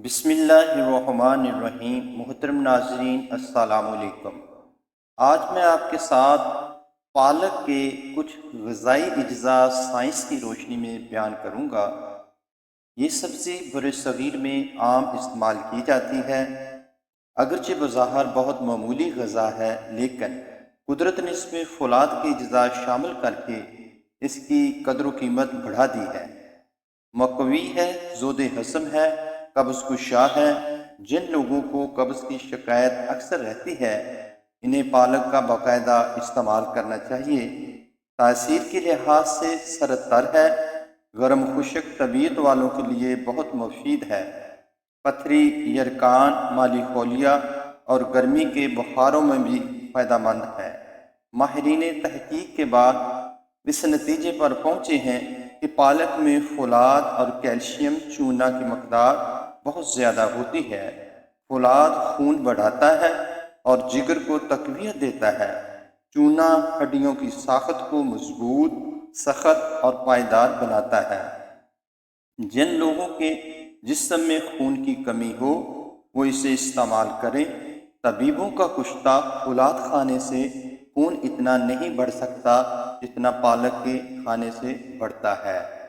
بسم اللہ الرحمن الرحیم۔ محترم ناظرین السلام علیکم۔ آج میں آپ کے ساتھ پالک کے کچھ غذائی اجزاء سائنس کی روشنی میں بیان کروں گا۔ یہ سبزی برصغیر میں عام استعمال کی جاتی ہے۔ اگرچہ بظاہر بہت معمولی غذا ہے، لیکن قدرت نے اس میں فولاد کے اجزاء شامل کر کے اس کی قدر و قیمت بڑھا دی ہے۔ مقوی ہے، زود ہضم ہے، قبض کشا ہے۔ جن لوگوں کو قبض کی شکایت اکثر رہتی ہے، انہیں پالک کا باقاعدہ استعمال کرنا چاہیے۔ تاثیر کے لحاظ سے سرد تر ہے، گرم خشک طبیعت والوں کے لیے بہت مفید ہے۔ پتھری، یرکان، مالی خولیا اور گرمی کے بخاروں میں بھی فائدہ مند ہے۔ ماہرین تحقیق کے بعد اس نتیجے پر پہنچے ہیں کہ پالک میں فولاد اور کیلشیم چونا کی مقدار بہت زیادہ ہوتی ہے۔ فولاد خون بڑھاتا ہے اور جگر کو تقویت دیتا ہے۔ چونا ہڈیوں کی ساخت کو مضبوط، سخت اور پائیدار بناتا ہے۔ جن لوگوں کے جسم میں خون کی کمی ہو وہ اسے استعمال کریں۔ طبیبوں کا کشتہ فولاد کھانے سے خون اتنا نہیں بڑھ سکتا جتنا پالک کے کھانے سے بڑھتا ہے۔